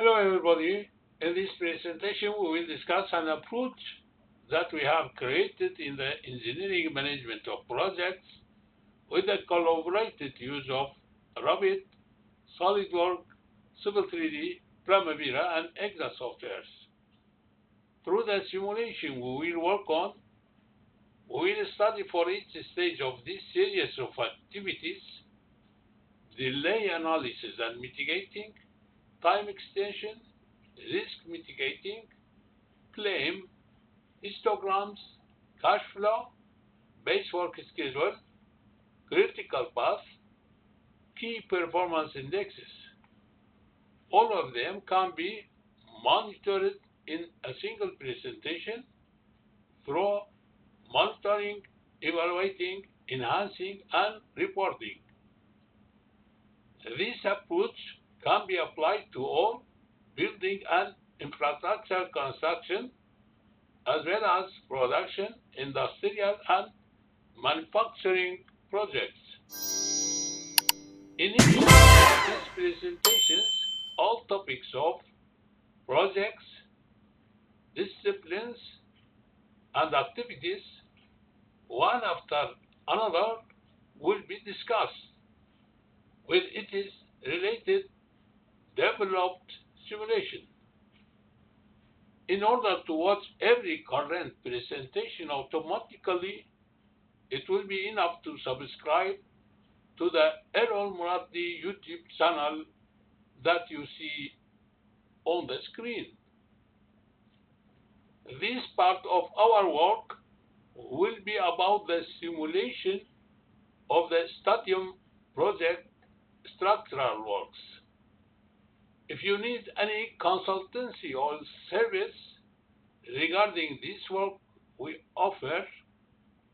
Hello everybody. In this presentation we will discuss an approach that we have created in the engineering management of projects with the collaborated use of Revit, SolidWorks, Civil 3D, Primavera and Exa softwares. Through the simulation we will work on, we will study for each stage of this series of activities, delay analysis and mitigating, time extension, risk mitigating, claim, histograms, cash flow, base work schedule, critical path, key performance indexes. All of them can be monitored in a single presentation through monitoring, evaluating, enhancing, and reporting. This approach can be applied to all building and infrastructure construction as well as production, industrial, and manufacturing projects. In each of these presentations, all topics of projects, disciplines, and activities, one after another, will be discussed with its related developed simulation. In order to watch every current presentation automatically, it will be enough to subscribe to the Errol Muraddi YouTube channel that you see on the screen. This part of our work will be about the simulation of the stadium project structural works. If you need any consultancy or service regarding this work we offer,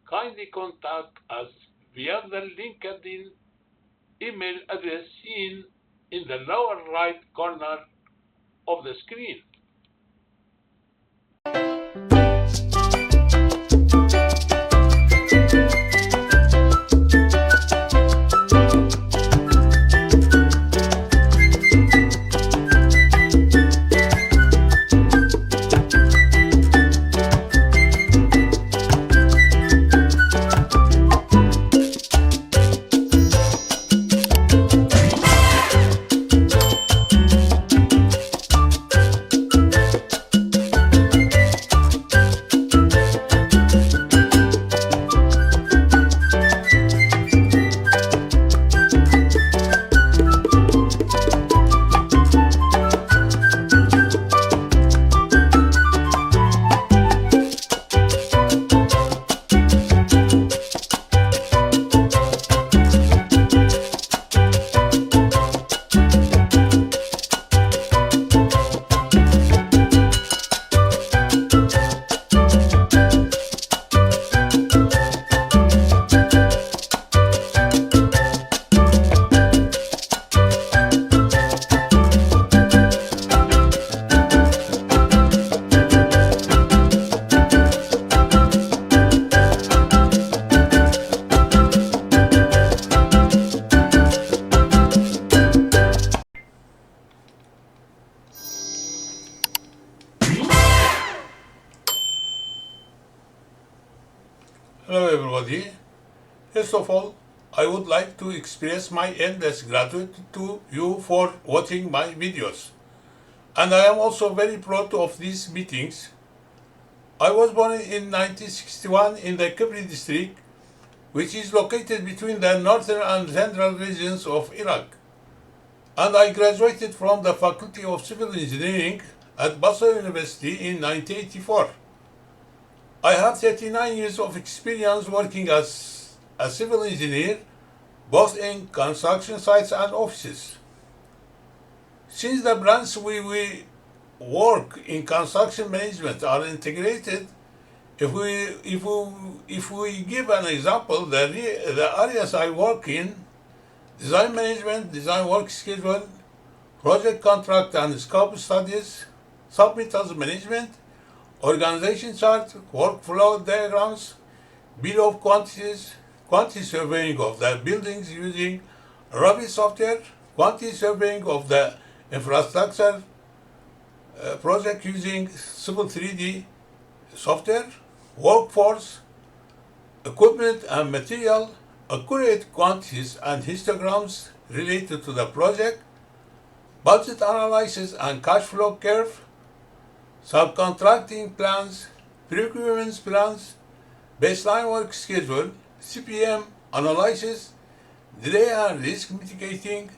kindly contact us via the LinkedIn email address seen in the lower right corner of the screen. Hello everybody. First of all, I would like to express my endless gratitude to you for watching my videos. And I am also very proud of these meetings. I was born in 1961 in the Kibri district, which is located between the northern and central regions of Iraq. And I graduated from the Faculty of Civil Engineering at Basra University in 1984. I have 39 years of experience working as a civil engineer, both in construction sites and offices. Since the branches we work in construction management are integrated, if we give an example, the areas I work in: design management, design work schedule, project contract and scope studies, submittals management, organization chart, workflow diagrams, bill of quantities, quantity surveying of the buildings using Revit software, quantity surveying of the infrastructure, project using Civil 3D software, workforce, equipment and material, accurate quantities and histograms related to the project, budget analysis and cash flow curve, subcontracting plans, procurement plans, baseline work schedule, CPM analysis, delay and risk mitigating,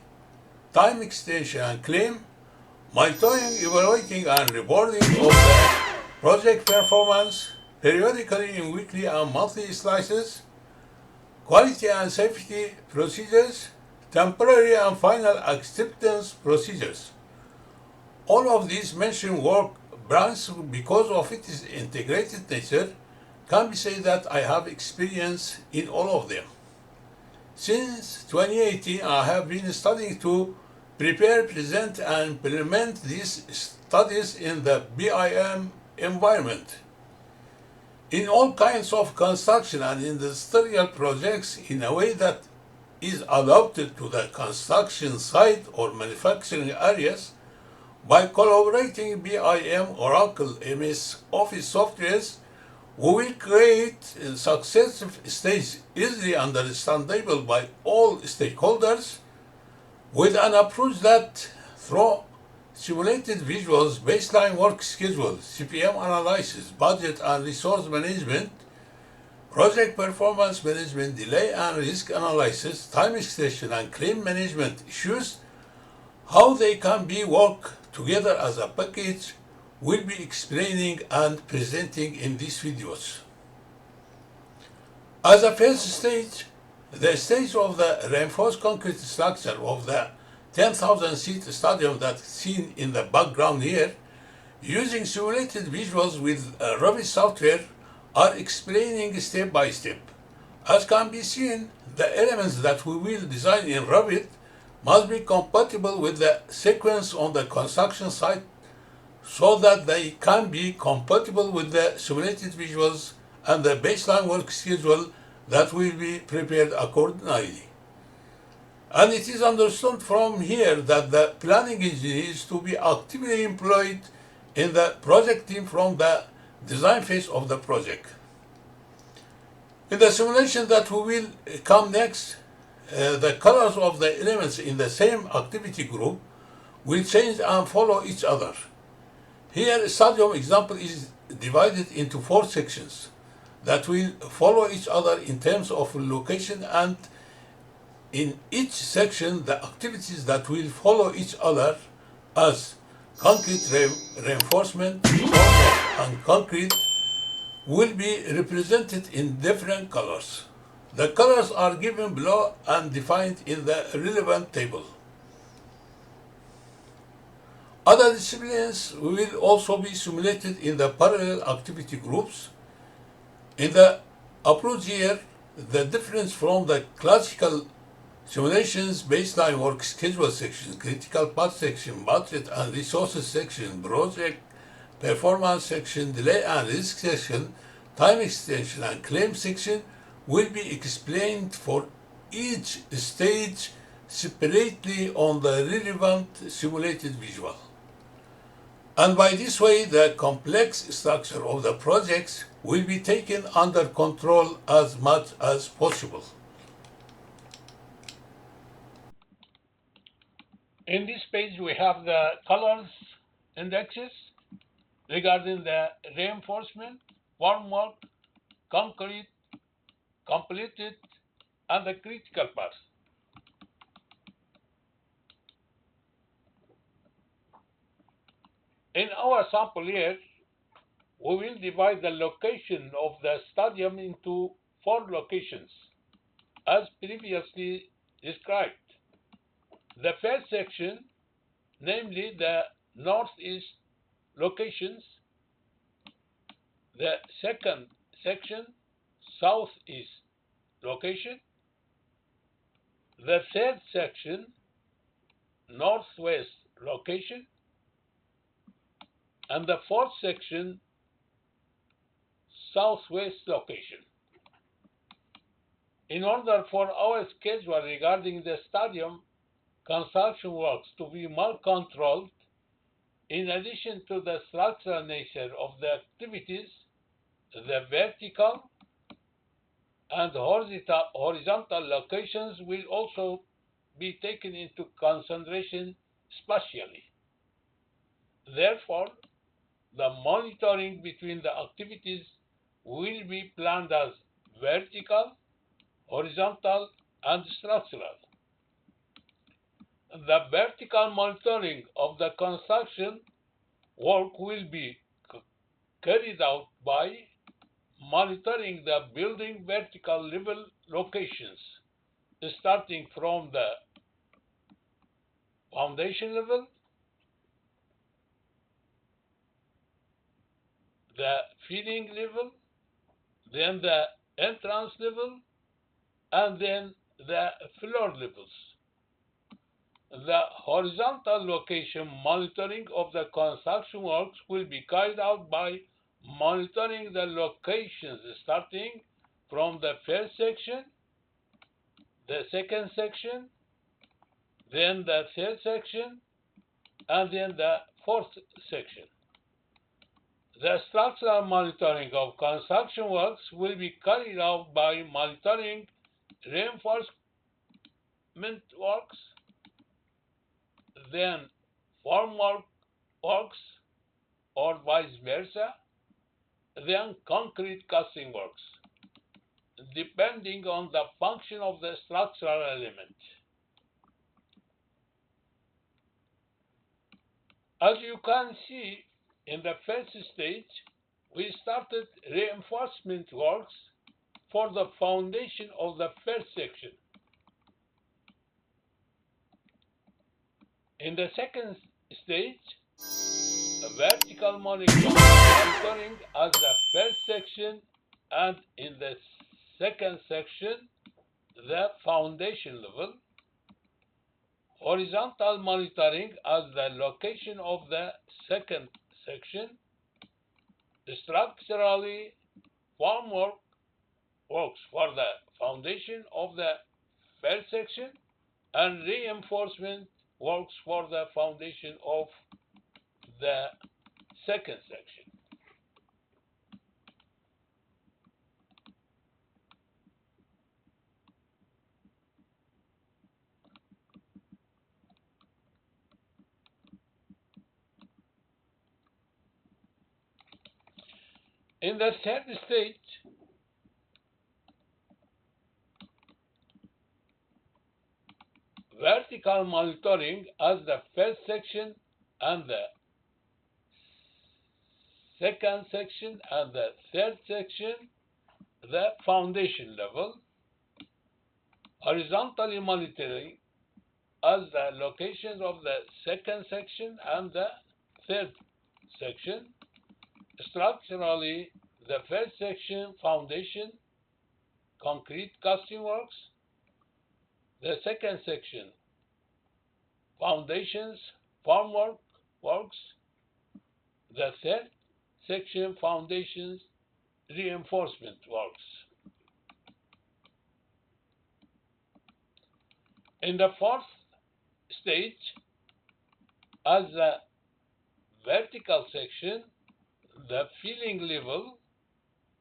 time extension and claim, monitoring, evaluating, and reporting of the project performance, periodically in weekly and monthly slices, quality and safety procedures, temporary and final acceptance procedures. All of these mentioned work branches, because of its integrated nature, can be said that I have experience in all of them. Since 2018, I have been studying to prepare, present, and implement these studies in the BIM environment. In all kinds of construction and industrial projects in a way that is adapted to the construction site or manufacturing areas by collaborating BIM, Oracle, MS Office softwares. We will create successive stages easily understandable by all stakeholders with an approach that, through simulated visuals, baseline work schedule, CPM analysis, budget and resource management, project performance management, delay and risk analysis, time extension and claim management issues, how they can be worked together as a package, will be explaining and presenting in these videos. As a first stage, the stage of the reinforced concrete structure of the 10,000-seat stadium that's seen in the background here, using simulated visuals with Revit software, are explaining step by step. As can be seen, the elements that we will design in Revit must be compatible with the sequence on the construction site so that they can be compatible with the simulated visuals and the baseline work schedule that will be prepared accordingly. And it is understood from here that the planning engineer is to be actively employed in the project team from the design phase of the project. In the simulation that we will come next, the colors of the elements in the same activity group will change and follow each other. Here, stadium example is divided into 4 sections that will follow each other in terms of location, and in each section, the activities that will follow each other as concrete reinforcement and concrete will be represented in different colors. The colors are given below and defined in the relevant table. Other disciplines will also be simulated in the parallel activity groups. In the approach here, the difference from the classical simulations, baseline work schedule section, critical path section, budget and resources section, project performance section, delay and risk section, time extension and claim section will be explained for each stage separately on the relevant simulated visual. And by this way, the complex structure of the projects will be taken under control as much as possible. In this page, we have the colors indexes regarding the reinforcement, formwork, concrete, completed, and the critical path. In our sample here, we will divide the location of the stadium into 4 locations, as previously described. The first section, namely the northeast locations, the second section, southeast location, the third section, northwest location, and the fourth section, southwest location. In order for our schedule regarding the stadium construction works to be more controlled, in addition to the structural nature of the activities, the vertical and horizontal locations will also be taken into consideration spatially. Therefore, the monitoring between the activities will be planned as vertical, horizontal, and structural. The vertical monitoring of the construction work will be carried out by monitoring the building vertical level locations, starting from the foundation level, the feeding level, then the entrance level, and then the floor levels. The horizontal location monitoring of the construction works will be carried out by monitoring the locations starting from the first section, the second section, then the third section, and then the fourth section. The structural monitoring of construction works will be carried out by monitoring reinforcement works, then formwork works, or vice versa, then concrete casting works, depending on the function of the structural element. As you can see, in the first stage, we started reinforcement works for the foundation of the first section. In the second stage, the vertical monitoring as the first section, and in the second section, the foundation level. Horizontal monitoring as the location of the second section. Structurally, formwork works for the foundation of the first section, and reinforcement works for the foundation of the second section. In the third stage, vertical monitoring as the first section and the second section and the third section, the foundation level. Horizontally monitoring as the locations of the second section and the third section. Structurally, the first section, foundation, concrete casting works. The second section, foundations, formwork works. The third section, foundations, reinforcement works. In the fourth stage, as the vertical section, the filling level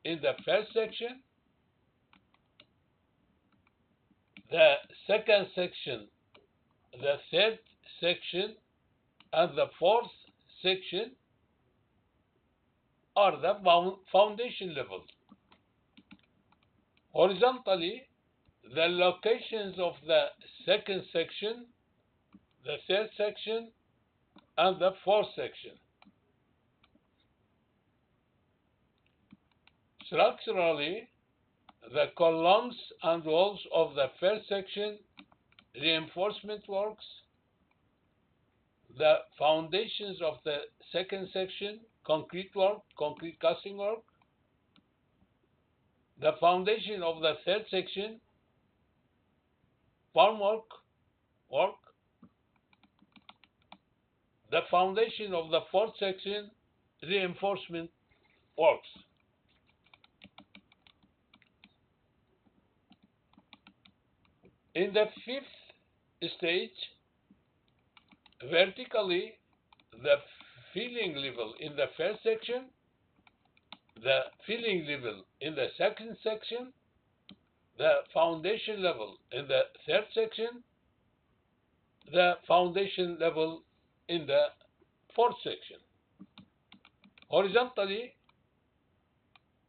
in the first section, the second section, the third section, and the fourth section are the foundation level. Horizontally, the locations of the second section, the third section, and the fourth section. Structurally, the columns and walls of the first section, reinforcement works. The foundations of the second section, concrete work, concrete casting work. The foundation of the third section, formwork work. The foundation of the fourth section, reinforcement works. In the fifth stage, vertically, the filling level in the first section, the filling level in the second section, the foundation level in the third section, the foundation level in the fourth section. Horizontally,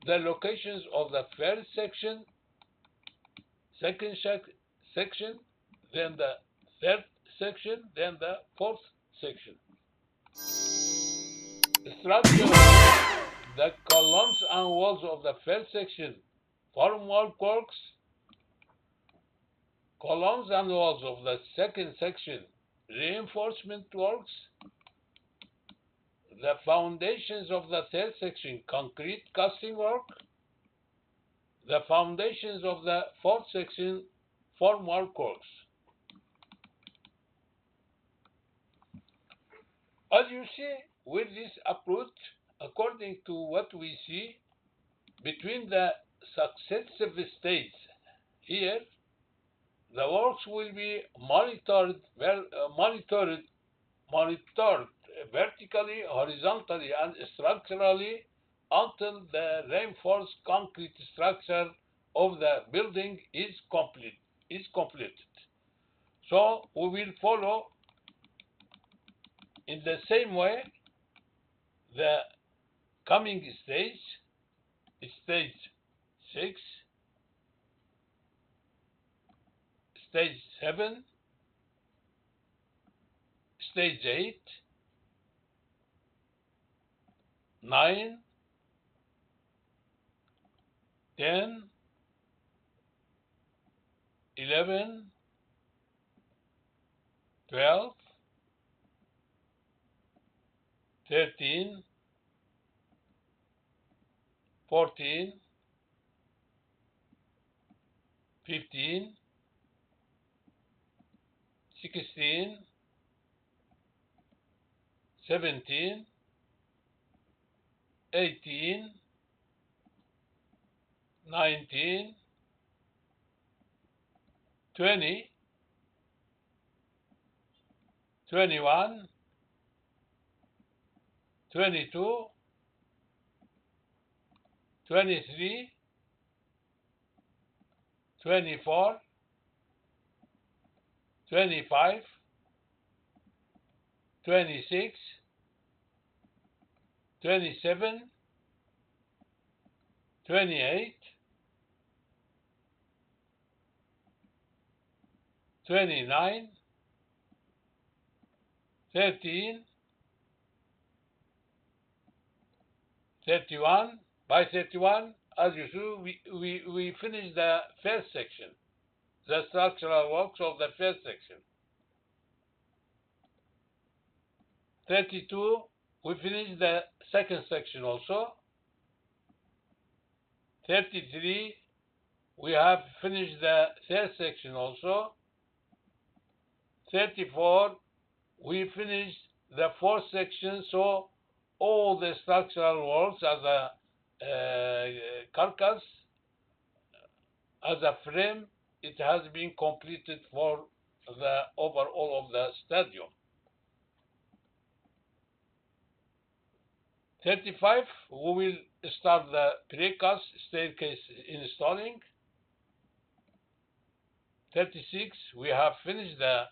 the locations of the first section, second section, then the third section, then the fourth section. Structurally, the columns and walls of the first section form wall works. Columns and walls of the second section reinforcement works. The foundations of the third section concrete casting work. The foundations of the fourth section formwork works. As you see, with this approach, according to what we see between the successive stages here, the works will be monitored vertically, horizontally, and structurally until the reinforced concrete structure of the building is completed. So we will follow in the same way the coming stage 6, stage 7, stage 8, 9, 10, 11, 12, 13, 14, 15, 16, 17, 18, 19, 20, 21, 22, 23, 24, 25, 26, 27, 28, 29, 13, 31. By 31, as you see, we finish the first section, the structural works of the first section. 32, we finish the second section also. 33, we have finished the third section also. 34, we finished the fourth section, so all the structural works as a carcass, as a frame, it has been completed for the overall of the stadium. 35, we will start the precast staircase installing. 36, we have finished the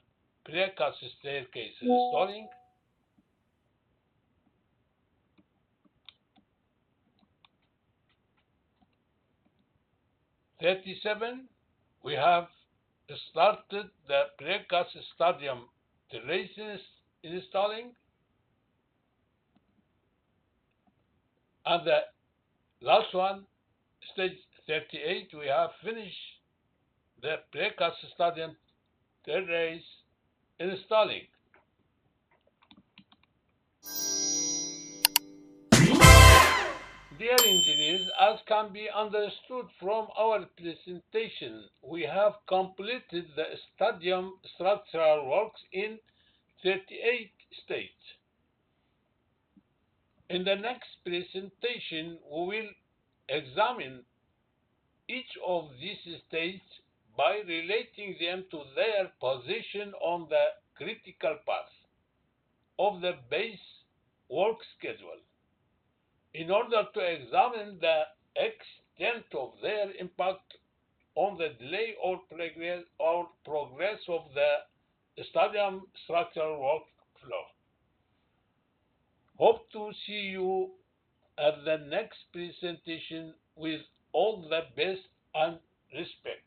precast staircase installing. 37, we have started the precast stadium terraces installing. And the last one, stage 38, we have finished the precast stadium terrace installing. Dear engineers, as can be understood from our presentation, we have completed the stadium structural works in 38 states. In the next presentation, we will examine each of these states by relating them to their position on the critical path of the base work schedule in order to examine the extent of their impact on the delay or progress of the stadium structural workflow. Hope to see you at the next presentation with all the best and respect.